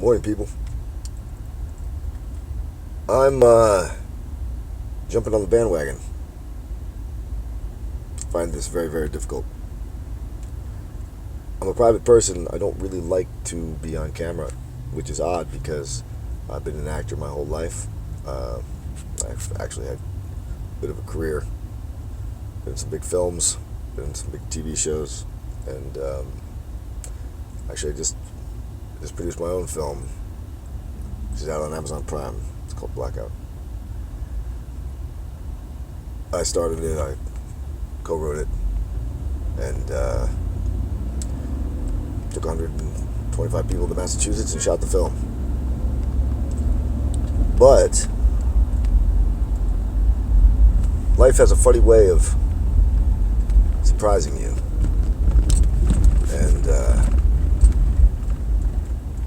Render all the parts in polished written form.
Morning, people. I'm jumping on the bandwagon. I find this very, very difficult. I'm a private person. I don't really like to be on camera, which is odd because I've been an actor my whole life. I've actually had a bit of a career. Been in some big films, been in some big TV shows, and actually I just produced my own film. It's out on Amazon Prime. It's called Blackout. I started it, I co-wrote it, and took 125 people to Massachusetts and shot the film. But life has a funny way of surprising you, and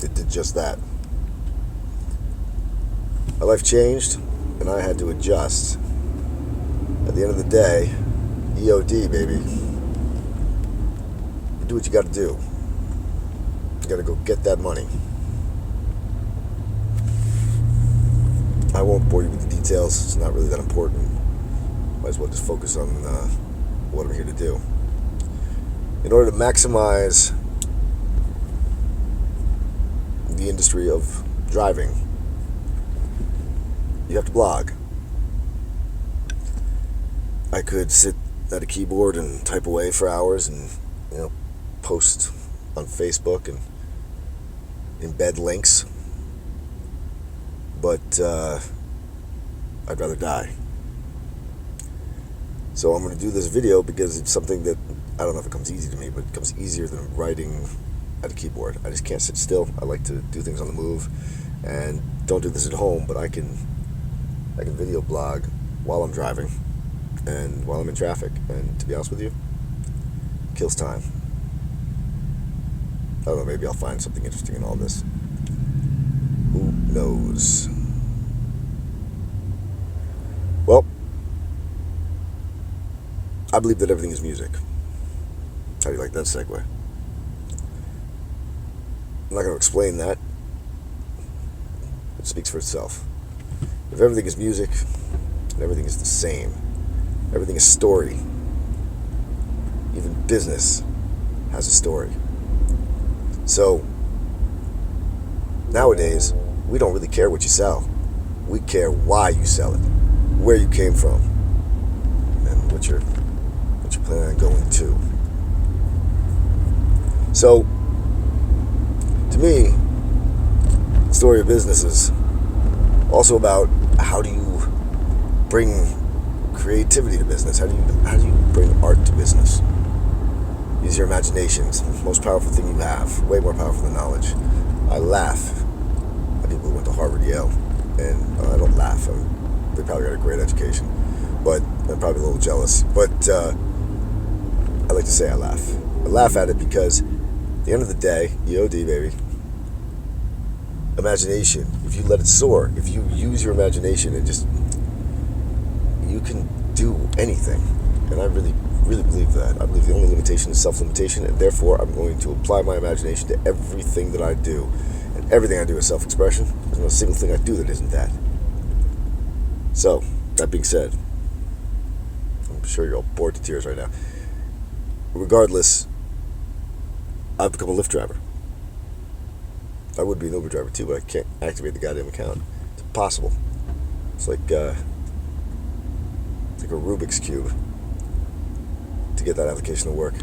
it did just that. My life changed, and I had to adjust. At the end of the day, EOD, baby. You do what you got to do. You got to go get that money. I won't bore you with the details. It's not really that important. Might as well just focus on what I'm here to do. In order to maximize the industry of driving, you have to blog. I could sit at a keyboard and type away for hours and, post on Facebook and embed links, but I'd rather die. So I'm going to do this video because it's something that, I don't know if it comes easy to me, but it comes easier than writing at a keyboard. I just can't sit still. I like to do things on the move, and don't do this at home, but I can video blog while I'm driving and while I'm in traffic, and to be honest with you, kills time. I don't know, maybe I'll find something interesting in all this. Who knows? Well, I believe that everything is music. How do you like that segue? I'm not going to explain that. It speaks for itself. If everything is music, and everything is the same, everything is story. Even business has a story. So, nowadays, we don't really care what you sell. We care why you sell it, where you came from, and what you're planning on going to. So, to me, the story of business is also about how do you bring creativity to business? How do you bring art to business? Use your imagination. It's the most powerful thing you have. Way more powerful than knowledge. I laugh at people who went to Harvard, Yale, and I don't laugh. They probably got a great education, but I'm probably a little jealous. But I like to say I laugh. I laugh at it because at the end of the day, EOD, baby. Imagination. If you let it soar, if you use your imagination and you can do anything. And I really, really believe that. I believe the only limitation is self-limitation, and therefore I'm going to apply my imagination to everything that I do. And everything I do is self-expression. There's not a single thing I do that isn't that. So, that being said, I'm sure you're all bored to tears right now. Regardless, I've become a Lyft driver. I would be an Uber driver too, but I can't activate the goddamn account. It's impossible. It's like a Rubik's Cube to get that application to work.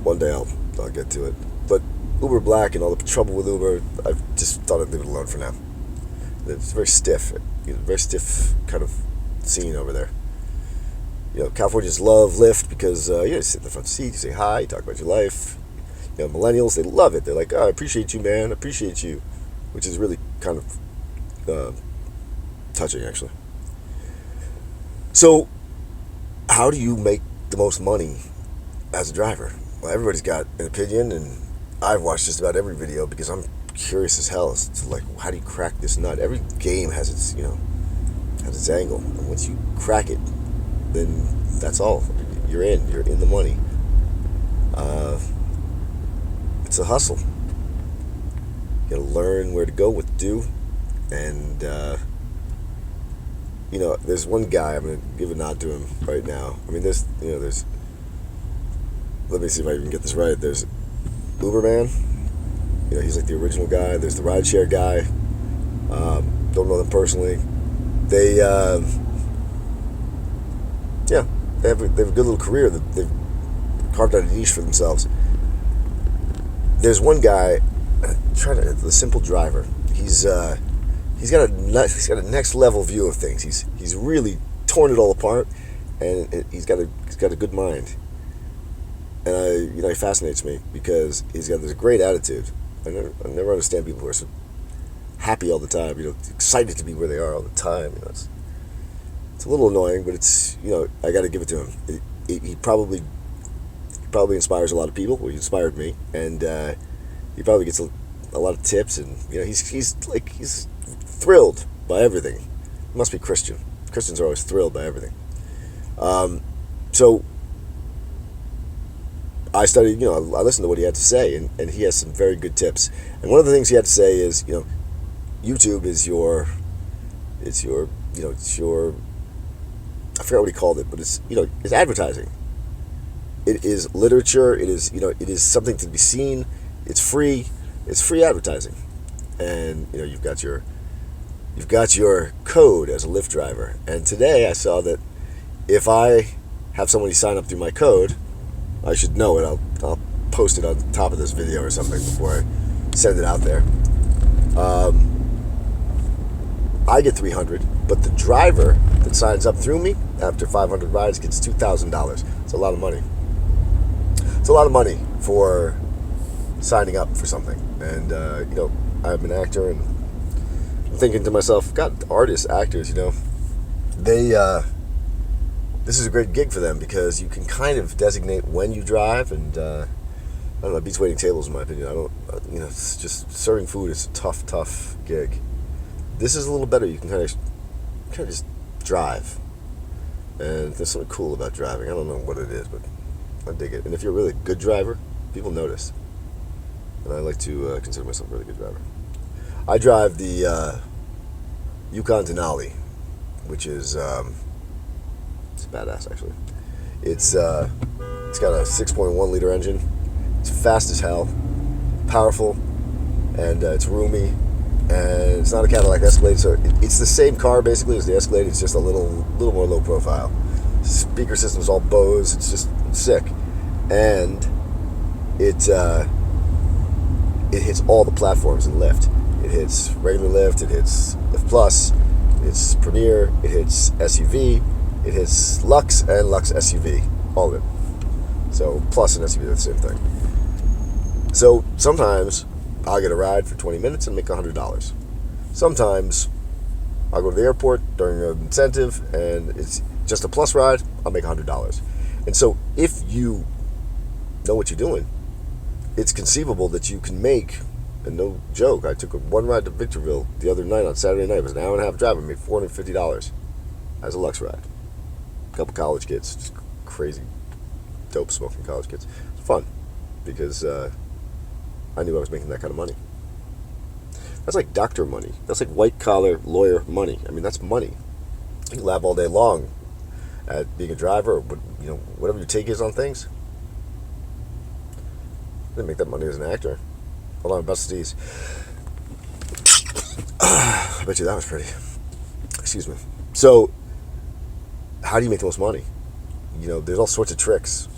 One day I'll get to it. But Uber Black and all the trouble with Uber, I've just thought I'd leave it alone for now. It's very stiff. Very stiff kind of scene over there. Californians love Lyft because you sit in the front seat, you say hi, you talk about your life. Millennials, they love it. They're like, I appreciate you, man. I appreciate you. Which is really kind of touching, actually. So, how do you make the most money as a driver? Well, everybody's got an opinion, and I've watched just about every video because I'm curious as hell as to, how do you crack this nut? Every game has its angle. And once you crack it, then that's all. You're in the money. It's a hustle. You gotta learn where to go, what to do, and there's one guy. I'm gonna give a nod to him right now. I mean, there's. Let me see if I even get this right. There's Uberman. He's like the original guy. There's the rideshare guy. Don't know them personally. They, they have a good little career. They've carved out a niche for themselves. There's one guy, the simple driver. He's got a next level view of things. He's really torn it all apart, and he's got a good mind. And he fascinates me because he's got this great attitude. I never understand people who are so happy all the time, excited to be where they are all the time. It's a little annoying, but it's, I got to give it to him. He probably inspires a lot of people. Well, he inspired me, and he probably gets a lot of tips, and he's thrilled by everything. He must be Christian. Christians are always thrilled by everything. So I studied, I listened to what he had to say, and he has some very good tips. And one of the things he had to say is, YouTube is I forgot what he called it, but it's advertising. It is literature. It is something to be seen. It's free. It's free advertising, and you've got your code as a Lyft driver. And today I saw that if I have somebody sign up through my code, I should know it. I'll post it on top of this video or something before I send it out there. I get $300, but the driver that signs up through me after 500 rides gets $2,000. It's a lot of money. It's a lot of money for signing up for something. And I'm an actor, and I'm thinking to myself, God, artists, actors, this is a great gig for them because you can kind of designate when you drive, and I don't know, it beats waiting tables in my opinion. It's just serving food is a tough gig. This is a little better. You can kind of just drive, and there's something cool about driving. I don't know what it is, but I dig it. And if you're a really good driver, people notice. And I like to consider myself a really good driver. I drive the Yukon Denali, which is it's badass actually. It's got a 6.1 liter engine. It's fast as hell, powerful, and it's roomy. And it's not a Cadillac Escalade, so it's the same car basically as the Escalade. It's just a little more low profile. Speaker system's all Bose. It's just sick, and it hits all the platforms in Lyft. It hits regular Lyft. It hits Lyft Plus. It hits Premier. It hits SUV. It hits Lux and Lux SUV. All of it. So Plus and SUV are the same thing. So sometimes I'll get a ride for 20 minutes and make $100. Sometimes I'll go to the airport during an incentive and it's just a Plus ride, I'll make $100. And so if you know what you're doing, it's conceivable that you can make, and no joke, I took one ride to Victorville the other night on Saturday night. It was an hour and a half drive. I made $450 as a Lux ride. A couple college kids, just crazy, dope smoking college kids. It's fun because I knew I was making that kind of money. That's like doctor money. That's like white-collar lawyer money. I mean, that's money. You can laugh all day long at being a driver or whatever your take is on things. I didn't make that money as an actor. Hold on, I'm about to sneeze. I bet you that was pretty. Excuse me. So, how do you make the most money? There's all sorts of tricks.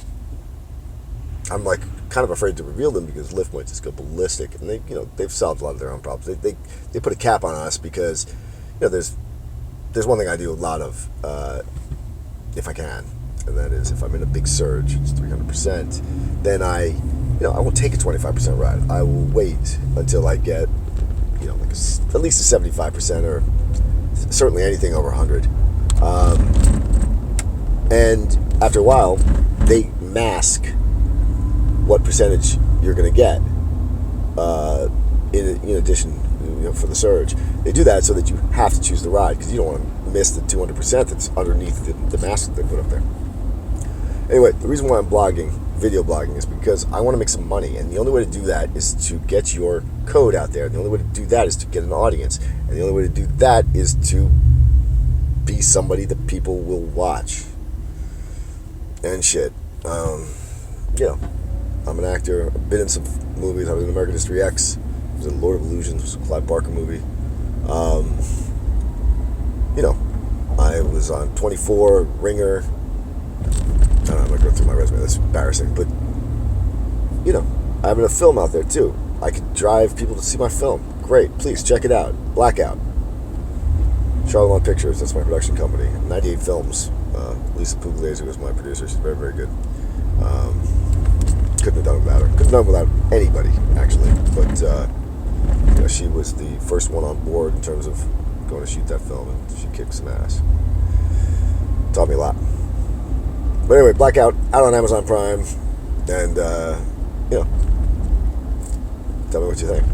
I'm kind of afraid to reveal them because Lyft might just go ballistic, and they've solved a lot of their own problems. They put a cap on us because there's one thing I do a lot of if I can, and that is if I'm in a big surge, it's 300%. Then I won't take a 25% ride. I will wait until I get at least a 75% or certainly anything over 100. And after a while, they mask what percentage you're going to get in addition for the surge. They do that so that you have to choose the ride because you don't want to miss the 200% that's underneath the mask that they put up there. Anyway, the reason why I'm blogging, video blogging, is because I want to make some money, and the only way to do that is to get your code out there. The only way to do that is to get an audience, and the only way to do that is to be somebody that people will watch and shit. I'm an actor. I've been in some movies. I was in American History X. I was in Lord of Illusions, which was a Clive Barker movie. I was on 24, Ringer. I don't know, I'm going to go through my resume. That's embarrassing. But, I have a film out there, too. I could drive people to see my film. Great. Please, check it out. Blackout. Charlotte Pictures. That's my production company. 98 Films. Lisa Pugliese was my producer. She's very, very good. Couldn't have done it without her. Couldn't have done it without anybody, actually. But, she was the first one on board in terms of going to shoot that film, and she kicked some ass. Taught me a lot. But anyway, Blackout, out on Amazon Prime, and, tell me what you think.